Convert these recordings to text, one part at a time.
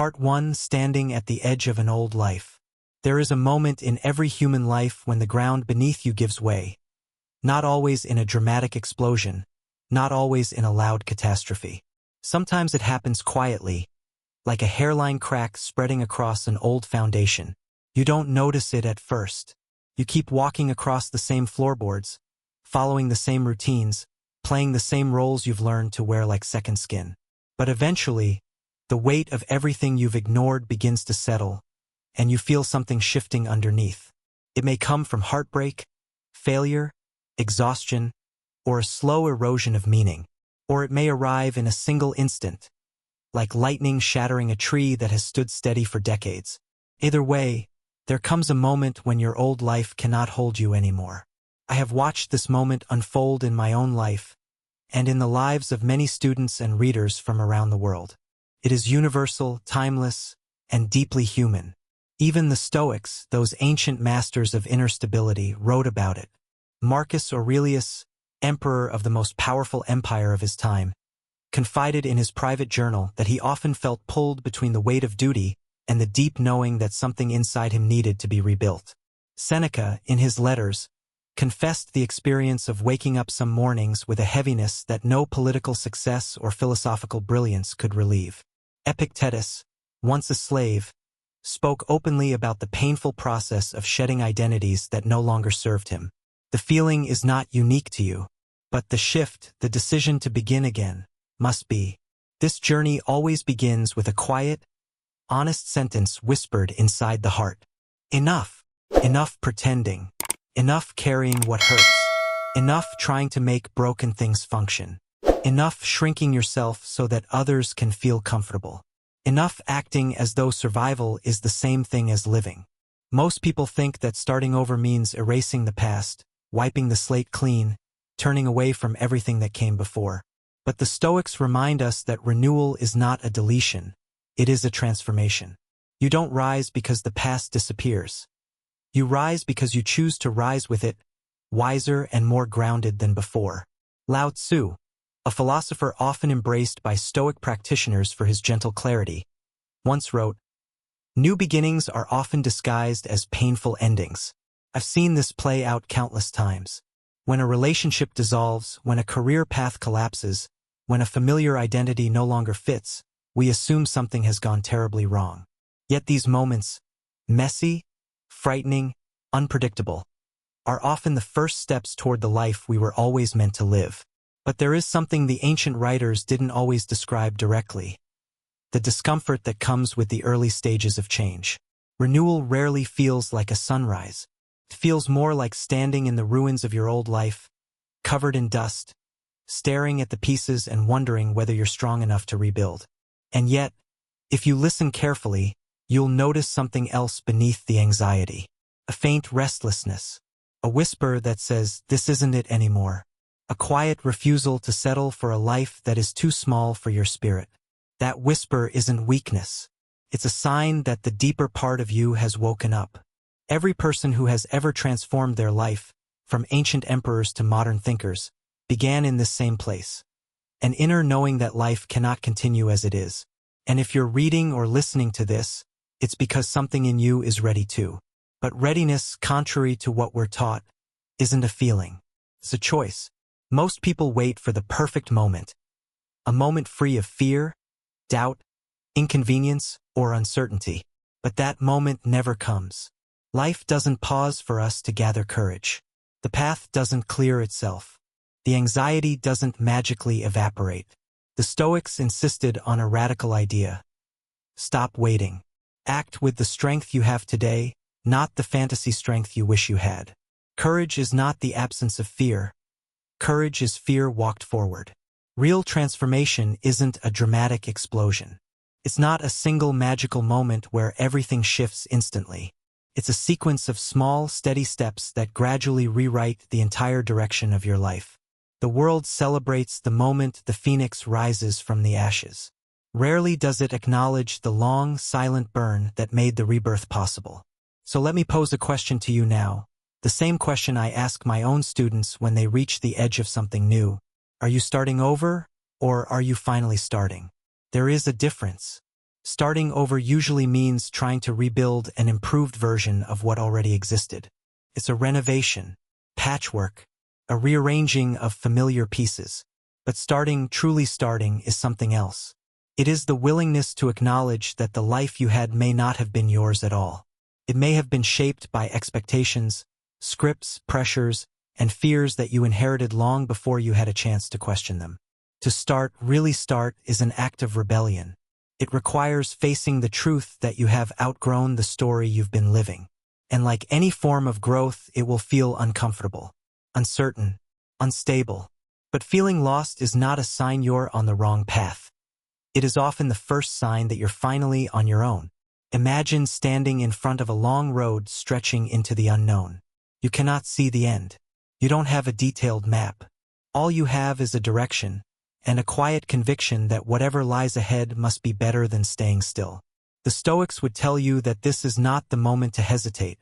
Part 1. Standing at the edge of an old life. There is a moment in every human life when the ground beneath you gives way. Not always in a dramatic explosion, not always in a loud catastrophe. Sometimes it happens quietly, like a hairline crack spreading across an old foundation. You don't notice it at first. You keep walking across the same floorboards, following the same routines, playing the same roles you've learned to wear like second skin. But eventually, the weight of everything you've ignored begins to settle, and you feel something shifting underneath. It may come from heartbreak, failure, exhaustion, or a slow erosion of meaning. Or it may arrive in a single instant, like lightning shattering a tree that has stood steady for decades. Either way, there comes a moment when your old life cannot hold you anymore. I have watched this moment unfold in my own life, and in the lives of many students and readers from around the world. It is universal, timeless, and deeply human. Even the Stoics, those ancient masters of inner stability, wrote about it. Marcus Aurelius, emperor of the most powerful empire of his time, confided in his private journal that he often felt pulled between the weight of duty and the deep knowing that something inside him needed to be rebuilt. Seneca, in his letters, confessed the experience of waking up some mornings with a heaviness that no political success or philosophical brilliance could relieve. Epictetus, once a slave, spoke openly about the painful process of shedding identities that no longer served him. The feeling is not unique to you, but the shift, the decision to begin again, must be. This journey always begins with a quiet, honest sentence whispered inside the heart. Enough. Enough pretending. Enough carrying what hurts. Enough trying to make broken things function. Enough shrinking yourself so that others can feel comfortable. Enough acting as though survival is the same thing as living. Most people think that starting over means erasing the past, wiping the slate clean, turning away from everything that came before. But the Stoics remind us that renewal is not a deletion, it is a transformation. You don't rise because the past disappears. You rise because you choose to rise with it, wiser and more grounded than before. Lao Tzu, a philosopher often embraced by Stoic practitioners for his gentle clarity, once wrote, "New beginnings are often disguised as painful endings." I've seen this play out countless times. When a relationship dissolves, when a career path collapses, when a familiar identity no longer fits, we assume something has gone terribly wrong. Yet these moments, messy, frightening, unpredictable, are often the first steps toward the life we were always meant to live. But there is something the ancient writers didn't always describe directly: the discomfort that comes with the early stages of change. Renewal rarely feels like a sunrise. It feels more like standing in the ruins of your old life, covered in dust, staring at the pieces and wondering whether you're strong enough to rebuild. And yet, if you listen carefully, you'll notice something else beneath the anxiety. A faint restlessness. A whisper that says, "This isn't it anymore." A quiet refusal to settle for a life that is too small for your spirit. That whisper isn't weakness. It's a sign that the deeper part of you has woken up. Every person who has ever transformed their life, from ancient emperors to modern thinkers, began in this same place. An inner knowing that life cannot continue as it is. And if you're reading or listening to this, it's because something in you is ready too. But readiness, contrary to what we're taught, isn't a feeling. It's a choice. Most people wait for the perfect moment. A moment free of fear, doubt, inconvenience, or uncertainty. But that moment never comes. Life doesn't pause for us to gather courage. The path doesn't clear itself. The anxiety doesn't magically evaporate. The Stoics insisted on a radical idea. Stop waiting. Act with the strength you have today, not the fantasy strength you wish you had. Courage is not the absence of fear. Courage is fear walked forward. Real transformation isn't a dramatic explosion. It's not a single magical moment where everything shifts instantly. It's a sequence of small, steady steps that gradually rewrite the entire direction of your life. The world celebrates the moment the phoenix rises from the ashes. Rarely does it acknowledge the long, silent burn that made the rebirth possible. So let me pose a question to you now, the same question I ask my own students when they reach the edge of something new. Are you starting over, or are you finally starting? There is a difference. Starting over usually means trying to rebuild an improved version of what already existed. It's a renovation, patchwork, a rearranging of familiar pieces. But truly starting, is something else. It is the willingness to acknowledge that the life you had may not have been yours at all. It may have been shaped by expectations, scripts, pressures, and fears that you inherited long before you had a chance to question them. To start, really start, is an act of rebellion. It requires facing the truth that you have outgrown the story you've been living. And like any form of growth, it will feel uncomfortable, uncertain, unstable. But feeling lost is not a sign you're on the wrong path. It is often the first sign that you're finally on your own. Imagine standing in front of a long road stretching into the unknown. You cannot see the end. You don't have a detailed map. All you have is a direction, and a quiet conviction that whatever lies ahead must be better than staying still. The Stoics would tell you that this is not the moment to hesitate.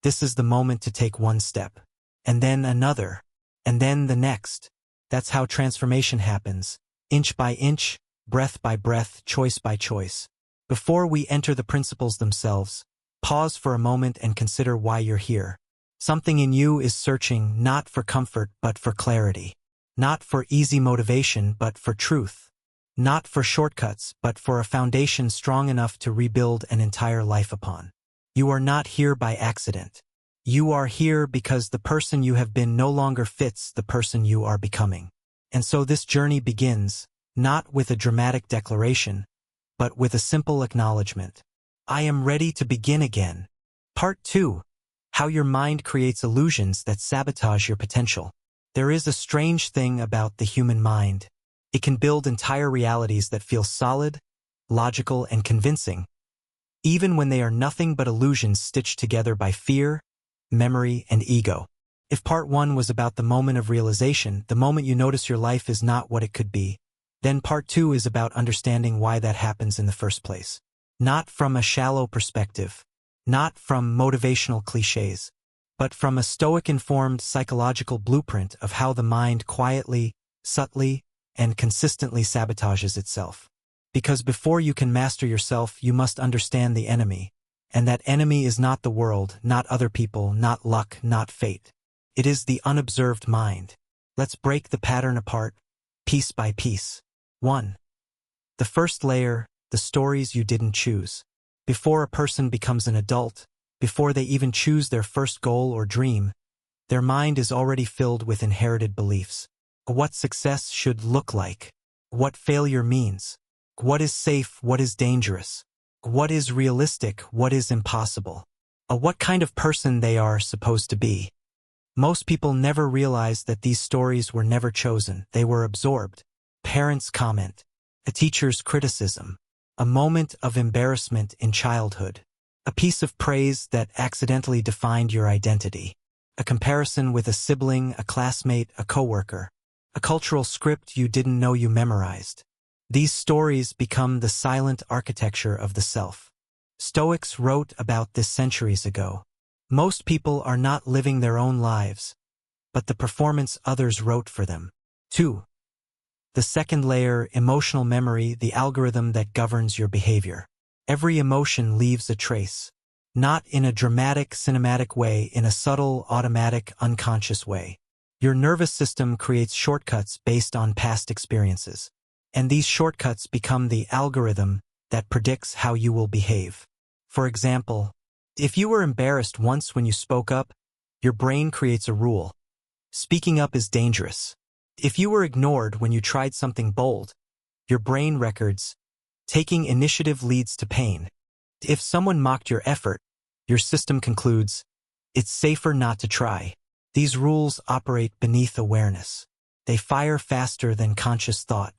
This is the moment to take one step, and then another, and then the next. That's how transformation happens, inch by inch, breath by breath, choice by choice. Before we enter the principles themselves, pause for a moment and consider why you're here. Something in you is searching not for comfort but for clarity. Not for easy motivation but for truth. Not for shortcuts but for a foundation strong enough to rebuild an entire life upon. You are not here by accident. You are here because the person you have been no longer fits the person you are becoming. And so this journey begins, not with a dramatic declaration, but with a simple acknowledgement. I am ready to begin again. Part 2. How your mind creates illusions that sabotage your potential. There is a strange thing about the human mind. It can build entire realities that feel solid, logical, and convincing, even when they are nothing but illusions stitched together by fear, memory, and ego. If part 1 was about the moment of realization, the moment you notice your life is not what it could be, then part 2 is about understanding why that happens in the first place. Not from a shallow perspective, not from motivational cliches, but from a Stoic-informed psychological blueprint of how the mind quietly, subtly, and consistently sabotages itself. Because before you can master yourself, you must understand the enemy. And that enemy is not the world, not other people, not luck, not fate. It is the unobserved mind. Let's break the pattern apart, piece by piece. 1. The first layer, the stories you didn't choose. Before a person becomes an adult, before they even choose their first goal or dream, their mind is already filled with inherited beliefs. What success should look like. What failure means. What is safe, what is dangerous. What is realistic, what is impossible. What kind of person they are supposed to be. Most people never realize that these stories were never chosen, they were absorbed. Parents' comment. A teacher's criticism. A moment of embarrassment in childhood. A piece of praise that accidentally defined your identity. A comparison with a sibling, a classmate, a coworker. A cultural script you didn't know you memorized. These stories become the silent architecture of the self. Stoics wrote about this centuries ago. Most people are not living their own lives, but the performance others wrote for them. 2. The second layer, emotional memory, the algorithm that governs your behavior. Every emotion leaves a trace. Not in a dramatic, cinematic way, in a subtle, automatic, unconscious way. Your nervous system creates shortcuts based on past experiences. And these shortcuts become the algorithm that predicts how you will behave. For example, if you were embarrassed once when you spoke up, your brain creates a rule. Speaking up is dangerous. If you were ignored when you tried something bold, your brain records, taking initiative leads to pain. If someone mocked your effort, your system concludes, it's safer not to try. These rules operate beneath awareness. They fire faster than conscious thought.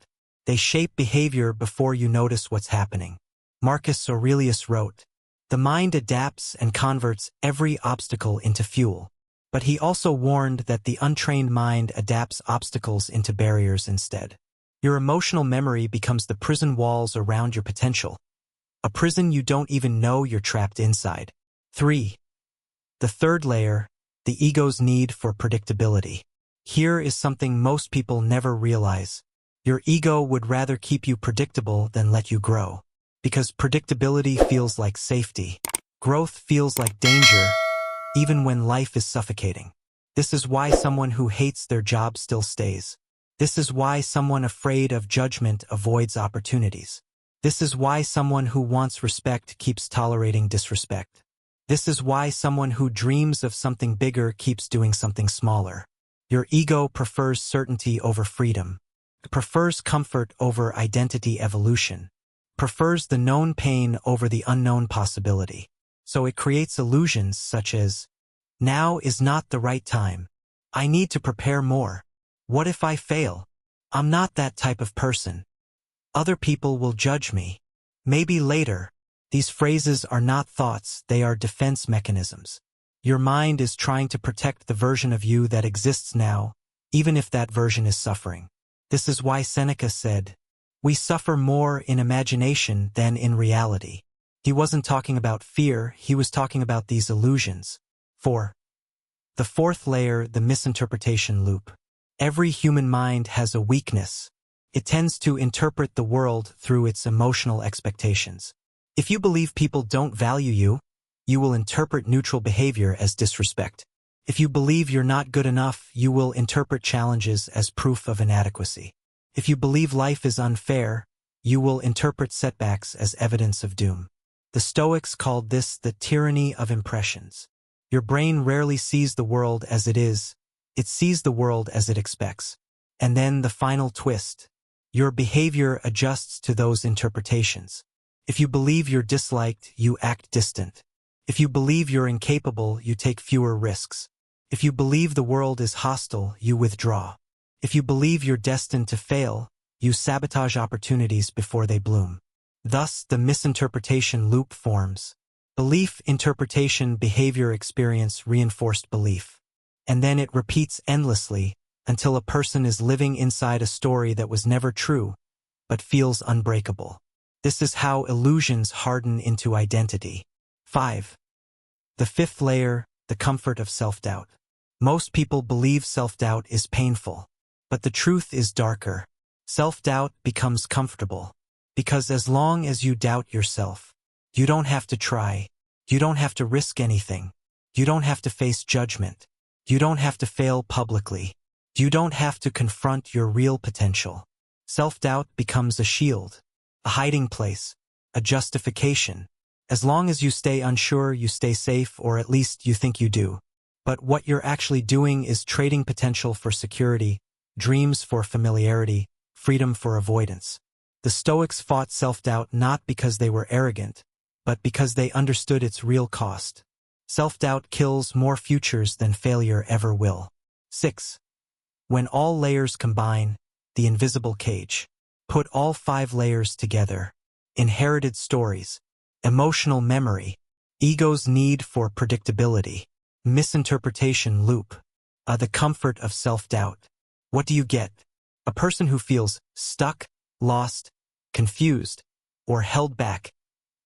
They shape behavior before you notice what's happening. Marcus Aurelius wrote, "The mind adapts and converts every obstacle into fuel." But he also warned that the untrained mind adapts obstacles into barriers instead. Your emotional memory becomes the prison walls around your potential. A prison you don't even know you're trapped inside. 3. The third layer, the ego's need for predictability. Here is something most people never realize. Your ego would rather keep you predictable than let you grow. because predictability feels like safety. Growth feels like danger, even when life is suffocating. This is why someone who hates their job still stays. This is why someone afraid of judgment avoids opportunities. This is why someone who wants respect keeps tolerating disrespect. This is why someone who dreams of something bigger keeps doing something smaller. Your ego prefers certainty over freedom. It prefers comfort over identity evolution. Prefers the known pain over the unknown possibility. So it creates illusions such as, now is not the right time. I need to prepare more. What if I fail? I'm not that type of person. Other people will judge me. Maybe later. These phrases are not thoughts, they are defense mechanisms. Your mind is trying to protect the version of you that exists now, even if that version is suffering. This is why Seneca said, we suffer more in imagination than in reality. He wasn't talking about fear, he was talking about these illusions. 4. The fourth layer, the misinterpretation loop. Every human mind has a weakness. It tends to interpret the world through its emotional expectations. If you believe people don't value you, you will interpret neutral behavior as disrespect. If you believe you're not good enough, you will interpret challenges as proof of inadequacy. If you believe life is unfair, you will interpret setbacks as evidence of doom. The Stoics called this the tyranny of impressions. Your brain rarely sees the world as it is, it sees the world as it expects. And then the final twist. Your behavior adjusts to those interpretations. If you believe you're disliked, you act distant. If you believe you're incapable, you take fewer risks. If you believe the world is hostile, you withdraw. If you believe you're destined to fail, you sabotage opportunities before they bloom. Thus, the misinterpretation loop forms. Belief, interpretation, behavior, experience, reinforced belief. And then it repeats endlessly until a person is living inside a story that was never true, but feels unbreakable. This is how illusions harden into identity. 5. The fifth layer, the comfort of self-doubt. Most people believe self-doubt is painful, but the truth is darker. Self-doubt becomes comfortable, because as long as you doubt yourself, you don't have to try, you don't have to risk anything, you don't have to face judgment, you don't have to fail publicly, you don't have to confront your real potential. Self-doubt becomes a shield, a hiding place, a justification. As long as you stay unsure, you stay safe, or at least you think you do. But what you're actually doing is trading potential for security, dreams for familiarity, freedom for avoidance. The Stoics fought self-doubt not because they were arrogant, but because they understood its real cost. Self-doubt kills more futures than failure ever will. 6. When all layers combine, the invisible cage. Put all 5 layers together. Inherited stories, emotional memory, ego's need for predictability, misinterpretation loop, the comfort of self-doubt. What do you get? A person who feels stuck, lost, confused, or held back,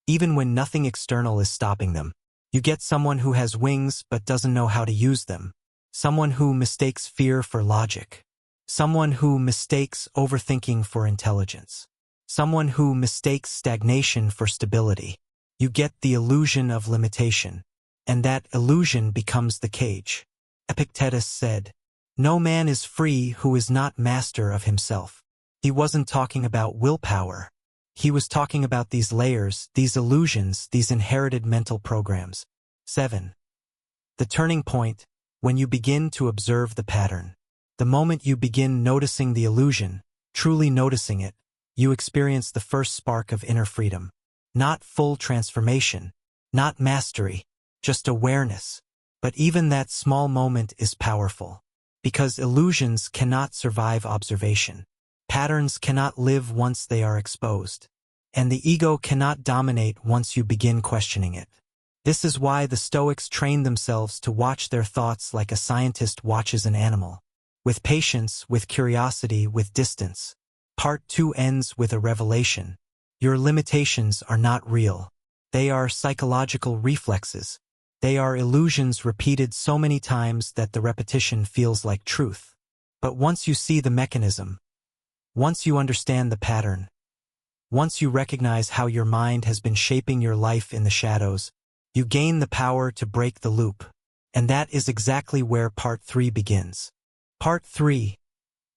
even when nothing external is stopping them. You get someone who has wings but doesn't know how to use them. Someone who mistakes fear for logic. Someone who mistakes overthinking for intelligence. Someone who mistakes stagnation for stability. You get the illusion of limitation, and that illusion becomes the cage. Epictetus said, "No man is free who is not master of himself." He wasn't talking about willpower. He was talking about these layers, these illusions, these inherited mental programs. 7. The turning point, when you begin to observe the pattern. The moment you begin noticing the illusion, truly noticing it, you experience the first spark of inner freedom. Not full transformation, not mastery, just awareness. But even that small moment is powerful, because illusions cannot survive observation. Patterns cannot live once they are exposed, and the ego cannot dominate once you begin questioning it. This is why the Stoics trained themselves to watch their thoughts like a scientist watches an animal. With patience, with curiosity, with distance. Part 2 ends with a revelation. Your limitations are not real. They are psychological reflexes. They are illusions repeated so many times that the repetition feels like truth. But once you see the mechanism, once you understand the pattern, Once you recognize how your mind has been shaping your life in the shadows, you gain the power to break the loop. And that is exactly where Part 3 begins. Part 3.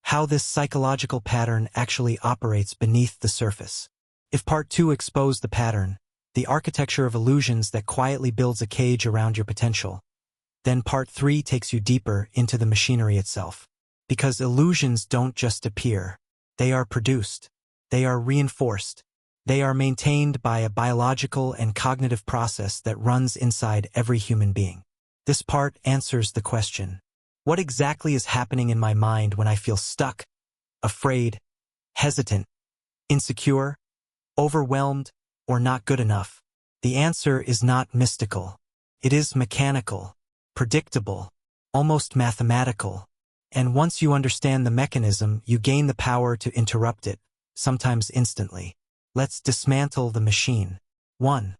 How this psychological pattern actually operates beneath the surface. If Part 2 exposed the pattern, the architecture of illusions that quietly builds a cage around your potential, then Part 3 takes you deeper into the machinery itself. Because illusions don't just appear. They are produced. They are reinforced. They are maintained by a biological and cognitive process that runs inside every human being. This part answers the question, what exactly is happening in my mind when I feel stuck, afraid, hesitant, insecure, overwhelmed, or not good enough? The answer is not mystical. It is mechanical, predictable, almost mathematical. And once you understand the mechanism, you gain the power to interrupt it, sometimes instantly. Let's dismantle the machine. 1.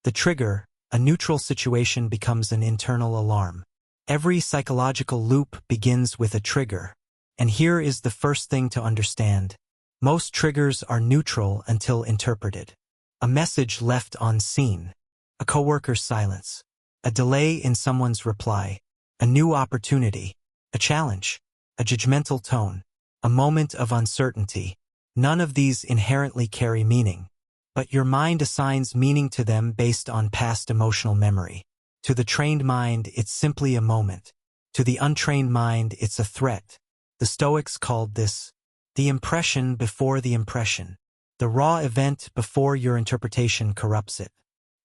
The trigger, a neutral situation becomes an internal alarm. Every psychological loop begins with a trigger. And here is the first thing to understand. Most triggers are neutral until interpreted. A message left unseen. A coworker's silence. A delay in someone's reply. A new opportunity. A challenge. A judgmental tone. A moment of uncertainty. None of these inherently carry meaning. But your mind assigns meaning to them based on past emotional memory. To the trained mind, it's simply a moment. To the untrained mind, it's a threat. The Stoics called this the impression before the impression. The raw event before your interpretation corrupts it.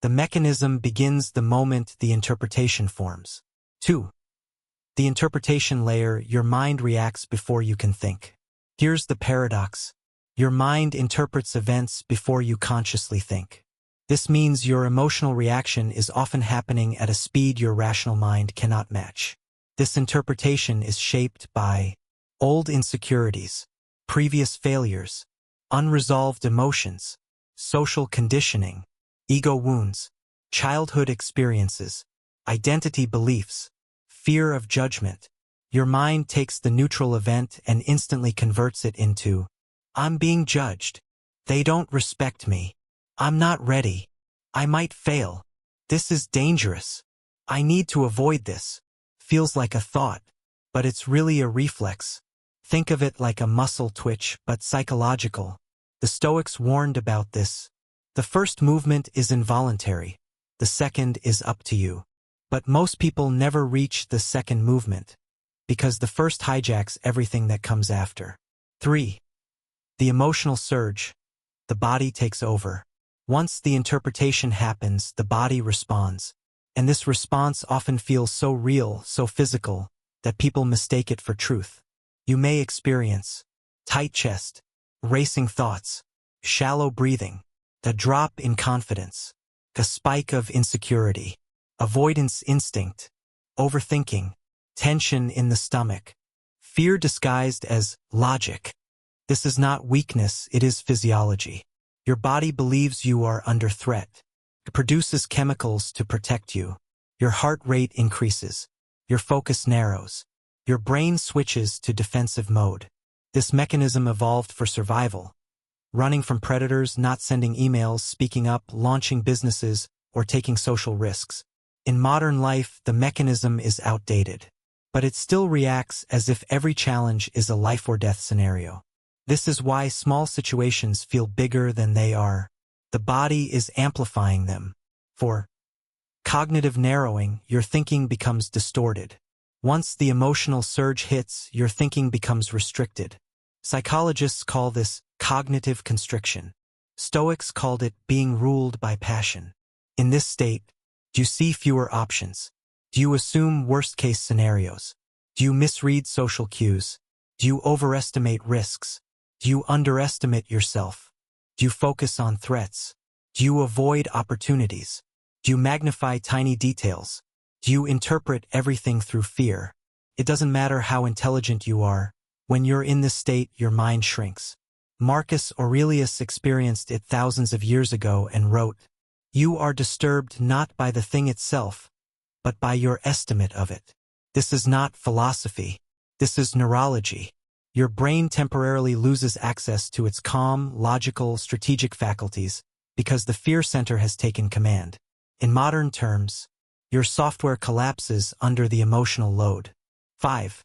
The mechanism begins the moment the interpretation forms. 2. The interpretation layer, your mind reacts before you can think. Here's the paradox. Your mind interprets events before you consciously think. This means your emotional reaction is often happening at a speed your rational mind cannot match. This interpretation is shaped by old insecurities, previous failures, unresolved emotions, social conditioning, ego wounds, childhood experiences, identity beliefs, fear of judgment. Your mind takes the neutral event and instantly converts it into, I'm being judged. They don't respect me. I'm not ready. I might fail. This is dangerous. I need to avoid this. Feels like a thought, but it's really a reflex. Think of it like a muscle twitch, but psychological. The Stoics warned about this. The first movement is involuntary. The second is up to you. But most people never reach the second movement, because the first hijacks everything that comes after. 3. The emotional surge. The body takes over. Once the interpretation happens, the body responds. And this response often feels so real, so physical, that people mistake it for truth. You may experience tight chest, racing thoughts, shallow breathing, a drop in confidence, a spike of insecurity, avoidance instinct, overthinking, tension in the stomach, fear disguised as logic. This is not weakness, it is physiology. Your body believes you are under threat. It produces chemicals to protect you. Your heart rate increases. Your focus narrows. Your brain switches to defensive mode. This mechanism evolved for survival. Running from predators, not sending emails, speaking up, launching businesses, or taking social risks. In modern life, the mechanism is outdated. But it still reacts as if every challenge is a life or death scenario. This is why small situations feel bigger than they are. The body is amplifying them. For cognitive narrowing, your thinking becomes distorted. Once the emotional surge hits, your thinking becomes restricted. Psychologists call this cognitive constriction. Stoics called it being ruled by passion. In this state, do you see fewer options? Do you assume worst-case scenarios? Do you misread social cues? Do you overestimate risks? Do you underestimate yourself? Do you focus on threats? Do you avoid opportunities? Do you magnify tiny details? Do you interpret everything through fear? It doesn't matter how intelligent you are. When you're in this state, your mind shrinks. Marcus Aurelius experienced it thousands of years ago and wrote, "You are disturbed not by the thing itself, but by your estimate of it." This is not philosophy. This is neurology. Your brain temporarily loses access to its calm, logical, strategic faculties because the fear center has taken command. In modern terms, your software collapses under the emotional load. 5.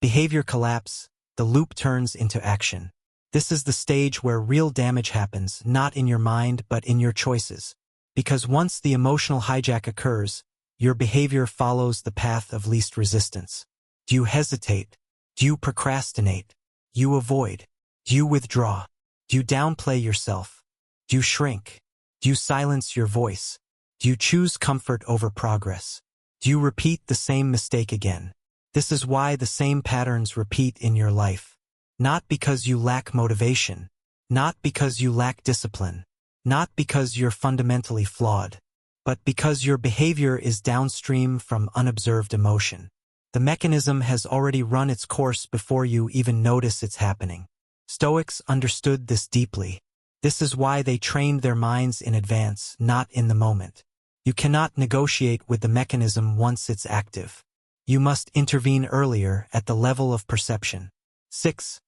Behavior collapse. The loop turns into action. This is the stage where real damage happens, not in your mind but in your choices. Because once the emotional hijack occurs, your behavior follows the path of least resistance. Do you hesitate? Do you procrastinate? Do you avoid? Do you withdraw? Do you downplay yourself? Do you shrink? Do you silence your voice? Do you choose comfort over progress? Do you repeat the same mistake again? This is why the same patterns repeat in your life. Not because you lack motivation. Not because you lack discipline. Not because you're fundamentally flawed. But because your behavior is downstream from unobserved emotion. The mechanism has already run its course before you even notice it's happening. Stoics understood this deeply. This is why they trained their minds in advance, not in the moment. You cannot negotiate with the mechanism once it's active. You must intervene earlier at the level of perception. 6.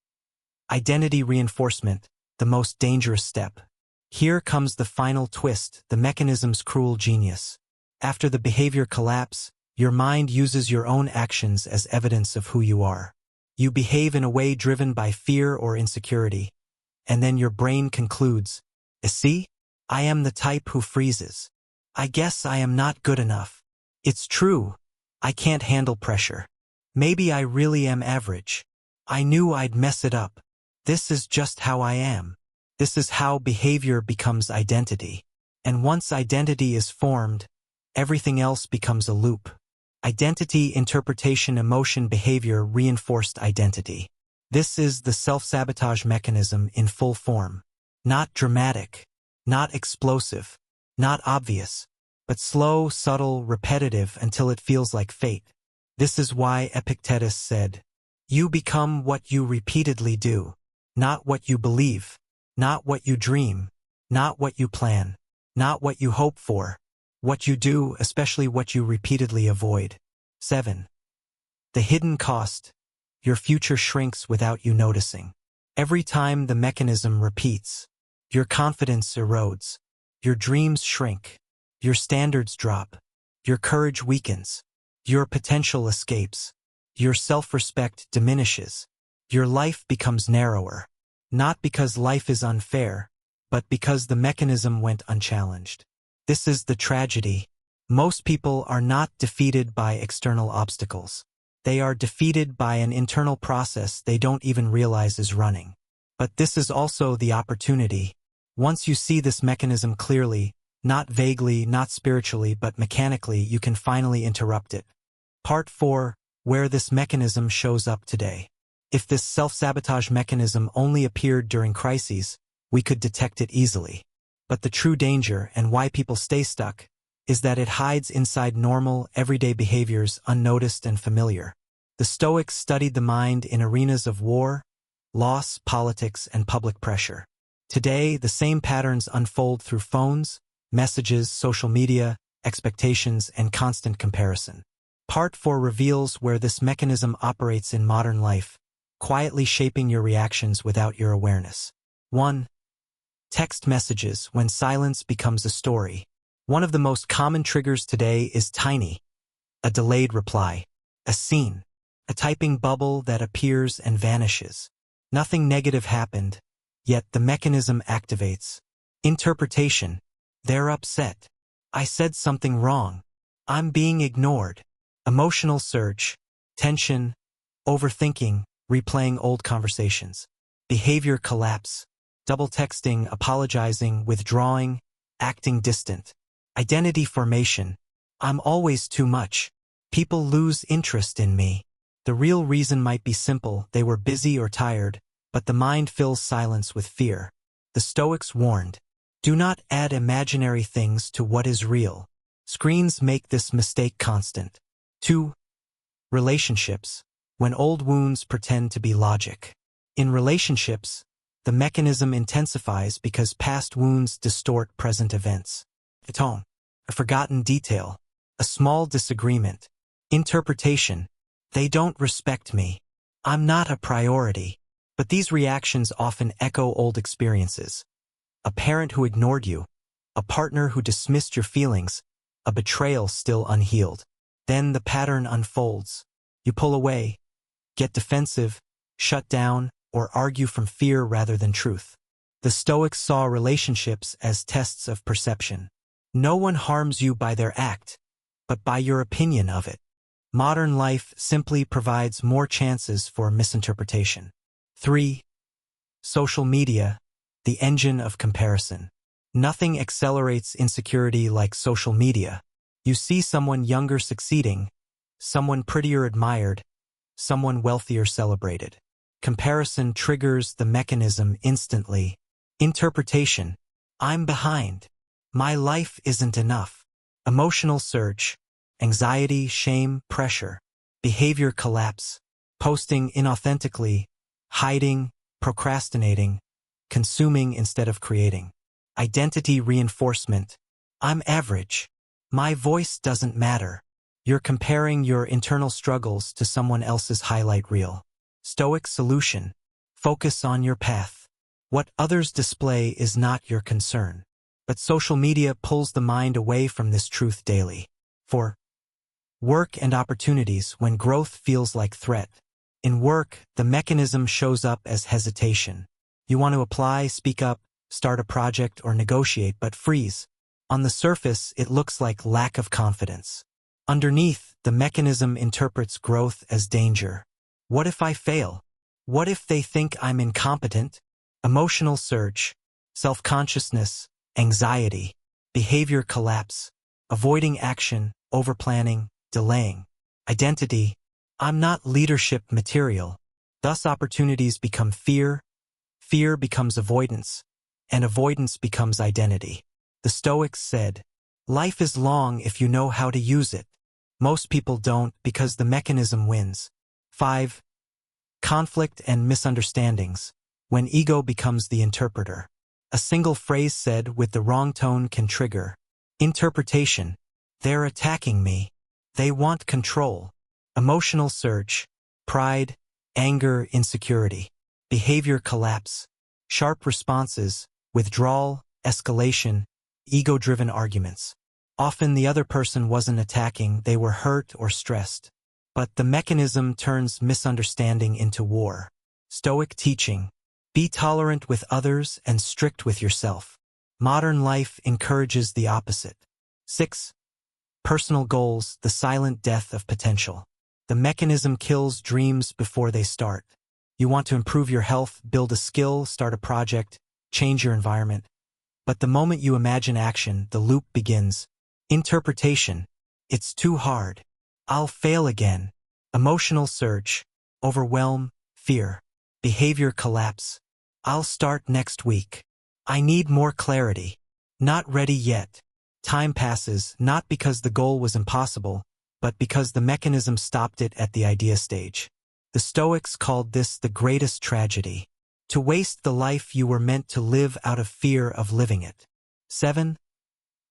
Identity reinforcement, the most dangerous step. Here comes the final twist, the mechanism's cruel genius. After the behavior collapse, your mind uses your own actions as evidence of who you are. You behave in a way driven by fear or insecurity, and then your brain concludes, see, I am the type who freezes. I guess I am not good enough. It's true, I can't handle pressure. Maybe I really am average. I knew I'd mess it up. This is just how I am. This is how behavior becomes identity. And once identity is formed, everything else becomes a loop. Identity, interpretation, emotion, behavior, reinforced identity. This is the self-sabotage mechanism in full form. Not dramatic, not explosive, not obvious, but slow, subtle, repetitive until it feels like fate. This is why Epictetus said, "You become what you repeatedly do, not what you believe, not what you dream, not what you plan, not what you hope for. What you do, especially what you repeatedly avoid." 7. The hidden cost. Your future shrinks without you noticing. Every time the mechanism repeats, your confidence erodes, your dreams shrink, your standards drop, your courage weakens, your potential escapes, your self-respect diminishes, your life becomes narrower. Not because life is unfair, but because the mechanism went unchallenged. This is the tragedy. Most people are not defeated by external obstacles. They are defeated by an internal process they don't even realize is running. But this is also the opportunity. Once you see this mechanism clearly, not vaguely, not spiritually, but mechanically, you can finally interrupt it. Part 4. Where this mechanism shows up today. If this self-sabotage mechanism only appeared during crises, we could detect it easily. But the true danger, and why people stay stuck, is that it hides inside normal, everyday behaviors unnoticed and familiar. The Stoics studied the mind in arenas of war, loss, politics, and public pressure. Today, the same patterns unfold through phones, messages, social media, expectations, and constant comparison. Part 4 reveals where this mechanism operates in modern life, quietly shaping your reactions without your awareness. 1. Text messages, when silence becomes a story. One of the most common triggers today is tiny. A delayed reply. A scene. A typing bubble that appears and vanishes. Nothing negative happened, yet the mechanism activates. Interpretation. They're upset. I said something wrong. I'm being ignored. Emotional surge. Tension. Overthinking. Replaying old conversations. Behavior collapse. Double texting, apologizing, withdrawing, acting distant. Identity formation. I'm always too much. People lose interest in me. The real reason might be simple, they were busy or tired, but the mind fills silence with fear. The Stoics warned, do not add imaginary things to what is real. Screens make this mistake constant. 2. Relationships. When old wounds pretend to be logic. In relationships, the mechanism intensifies because past wounds distort present events. A forgotten detail. A small disagreement. Interpretation. They don't respect me. I'm not a priority. But these reactions often echo old experiences. A parent who ignored you, a partner who dismissed your feelings, a betrayal still unhealed. Then the pattern unfolds. You pull away, get defensive, shut down, or argue from fear rather than truth. The Stoics saw relationships as tests of perception. No one harms you by their act, but by your opinion of it. Modern life simply provides more chances for misinterpretation. 3. Social media, the engine of comparison. Nothing accelerates insecurity like social media. You see someone younger succeeding, someone prettier admired, someone wealthier celebrated. Comparison triggers the mechanism instantly. Interpretation. I'm behind. My life isn't enough. Emotional surge. Anxiety, shame, pressure. Behavior collapse. Posting inauthentically. Hiding, procrastinating. Consuming instead of creating. Identity reinforcement. I'm average. My voice doesn't matter. You're comparing your internal struggles to someone else's highlight reel. Stoic solution. Focus on your path. What others display is not your concern. But social media pulls the mind away from this truth daily. 4. Work and opportunities when growth feels like threat. In work, the mechanism shows up as hesitation. You want to apply, speak up, start a project, or negotiate, but freeze. On the surface, it looks like lack of confidence. Underneath, the mechanism interprets growth as danger. What if I fail? What if they think I'm incompetent? Emotional surge, self-consciousness, anxiety, behavior collapse, avoiding action, overplanning, delaying. Identity, I'm not leadership material. Thus opportunities become fear, fear becomes avoidance, and avoidance becomes identity. The Stoics said, life is long if you know how to use it. Most people don't because the mechanism wins. 5. Conflict and misunderstandings, when ego becomes the interpreter. A single phrase said with the wrong tone can trigger interpretation. They're attacking me. They want control. Emotional surge, pride, anger, insecurity. Behavior collapse. Sharp responses, withdrawal, escalation, ego-driven arguments. Often the other person wasn't attacking, they were hurt or stressed. But the mechanism turns misunderstanding into war. Stoic teaching. Be tolerant with others and strict with yourself. Modern life encourages the opposite. 6. Personal goals, the silent death of potential. The mechanism kills dreams before they start. You want to improve your health, build a skill, start a project, change your environment. But the moment you imagine action, the loop begins. Interpretation. It's too hard. I'll fail again. Emotional surge, overwhelm, fear. Behavior collapse. I'll start next week. I need more clarity. Not ready yet. Time passes, not because the goal was impossible, but because the mechanism stopped it at the idea stage. The Stoics called this the greatest tragedy. To waste the life you were meant to live out of fear of living it. 7.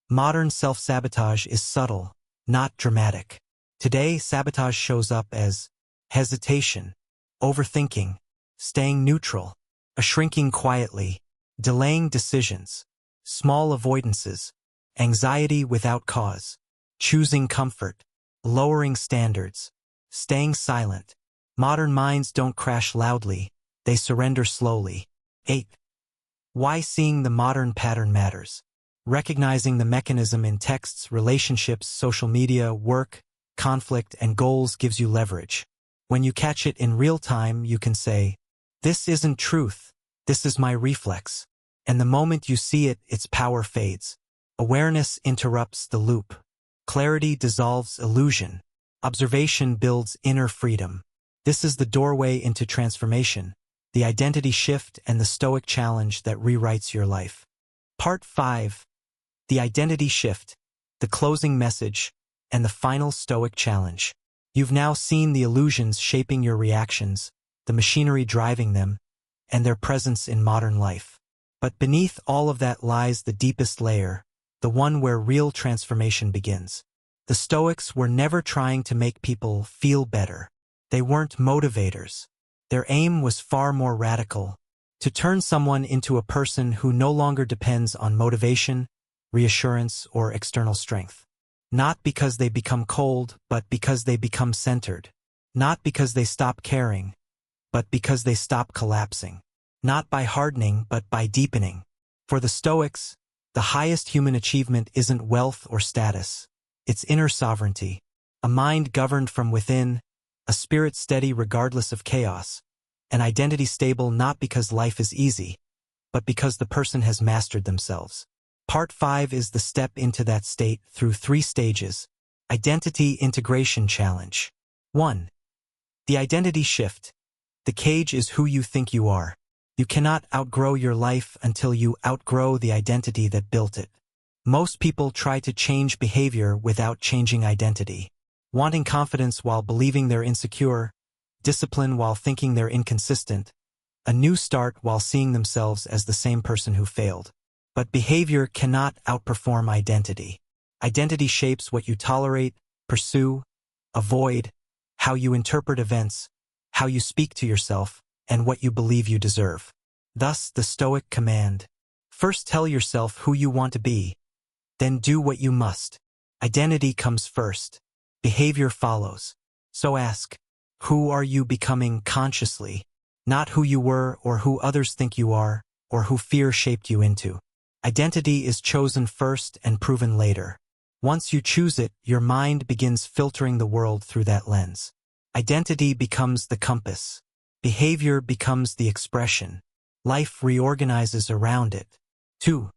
Modern self-sabotage is subtle, not dramatic. Today, sabotage shows up as hesitation, overthinking, staying neutral, a shrinking quietly, delaying decisions, small avoidances, anxiety without cause, choosing comfort, lowering standards, staying silent. Modern minds don't crash loudly, they surrender slowly. 8. Why seeing the modern pattern matters. Recognizing the mechanism in texts, relationships, social media, work, conflict, and goals gives you leverage. When you catch it in real time, you can say, this isn't truth, this is my reflex. And the moment you see it, its power fades. Awareness interrupts the loop. Clarity dissolves illusion. Observation builds inner freedom. This is the doorway into transformation, the identity shift and the Stoic challenge that rewrites your life. Part 5. The identity shift, the closing message, and the final Stoic challenge. You've now seen the illusions shaping your reactions, the machinery driving them, and their presence in modern life. But beneath all of that lies the deepest layer, the one where real transformation begins. The Stoics were never trying to make people feel better. They weren't motivators. Their aim was far more radical: to turn someone into a person who no longer depends on motivation, reassurance, or external strength. Not because they become cold, but because they become centered. Not because they stop caring, but because they stop collapsing. Not by hardening, but by deepening. For the Stoics, the highest human achievement isn't wealth or status. It's inner sovereignty, a mind governed from within, a spirit steady regardless of chaos, an identity stable not because life is easy, but because the person has mastered themselves. Part 5 is the step into that state through 3 stages. Identity Integration Challenge. 1. The identity shift. The cage is who you think you are. You cannot outgrow your life until you outgrow the identity that built it. Most people try to change behavior without changing identity. Wanting confidence while believing they're insecure, discipline while thinking they're inconsistent, a new start while seeing themselves as the same person who failed. But behavior cannot outperform identity. Identity shapes what you tolerate, pursue, avoid, how you interpret events, how you speak to yourself, and what you believe you deserve. Thus, the Stoic command: first tell yourself who you want to be, then do what you must. Identity comes first. Behavior follows. So ask, who are you becoming consciously? Not who you were or who others think you are, or who fear shaped you into. Identity is chosen first and proven later. Once you choose it, your mind begins filtering the world through that lens. Identity becomes the compass. Behavior becomes the expression. Life reorganizes around it. 2.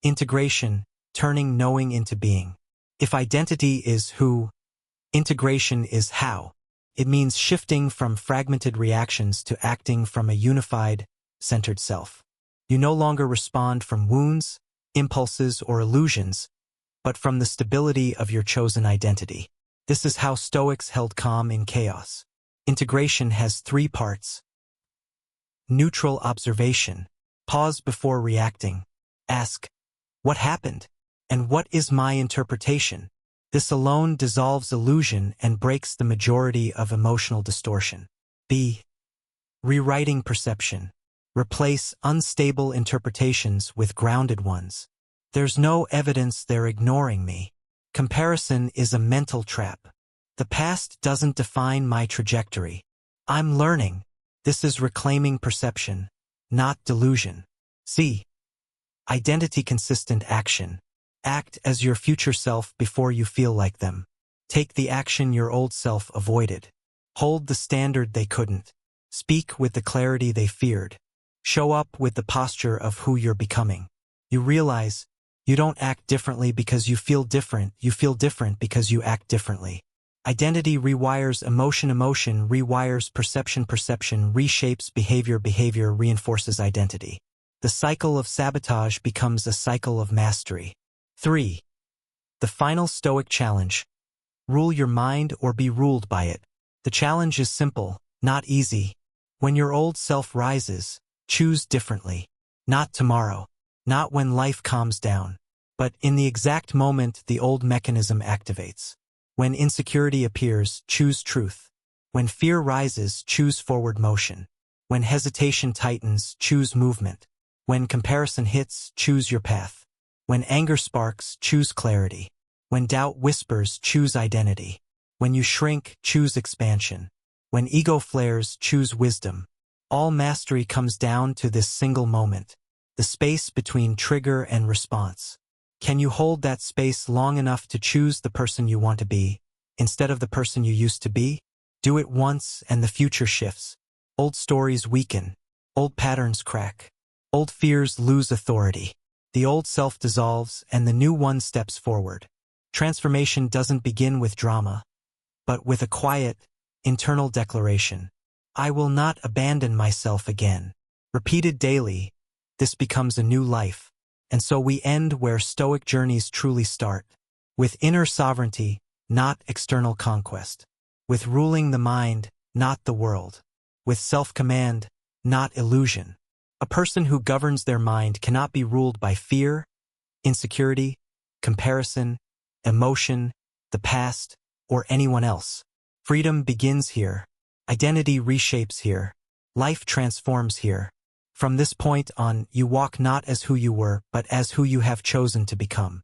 Integration, turning knowing into being. If identity is who, integration is how. It means shifting from fragmented reactions to acting from a unified, centered self. You no longer respond from wounds, impulses, or illusions, but from the stability of your chosen identity. This is how Stoics held calm in chaos. Integration has 3 parts. Neutral observation. Pause before reacting. Ask, what happened? And what is my interpretation? This alone dissolves illusion and breaks the majority of emotional distortion. B. Rewriting perception. Replace unstable interpretations with grounded ones. There's no evidence they're ignoring me. Comparison is a mental trap. The past doesn't define my trajectory. I'm learning. This is reclaiming perception, not delusion. C. Identity-consistent action. Act as your future self before you feel like them. Take the action your old self avoided. Hold the standard they couldn't. Speak with the clarity they feared. Show up with the posture of who you're becoming. You realize you don't act differently because you feel different because you act differently. Identity rewires emotion rewires perception reshapes behavior reinforces identity. The cycle of sabotage becomes a cycle of mastery. 3. The final Stoic challenge. Rule your mind or be ruled by it. The challenge is simple, not easy. When your old self rises, choose differently. Not tomorrow, not when life calms down, but in the exact moment the old mechanism activates. When insecurity appears, choose truth. When fear rises, choose forward motion. When hesitation tightens, choose movement. When comparison hits, choose your path. When anger sparks, choose clarity. When doubt whispers, choose identity. When you shrink, choose expansion. When ego flares, choose wisdom. All mastery comes down to this single moment, the space between trigger and response. Can you hold that space long enough to choose the person you want to be, instead of the person you used to be? Do it once and the future shifts. Old stories weaken. Old patterns crack. Old fears lose authority. The old self dissolves and the new one steps forward. Transformation doesn't begin with drama, but with a quiet, internal declaration. I will not abandon myself again. Repeated daily, this becomes a new life. And so we end where Stoic journeys truly start. With inner sovereignty, not external conquest. With ruling the mind, not the world. With self-command, not illusion. A person who governs their mind cannot be ruled by fear, insecurity, comparison, emotion, the past, or anyone else. Freedom begins here, Identity reshapes here. Life transforms here. From this point on, you walk not as who you were, but as who you have chosen to become.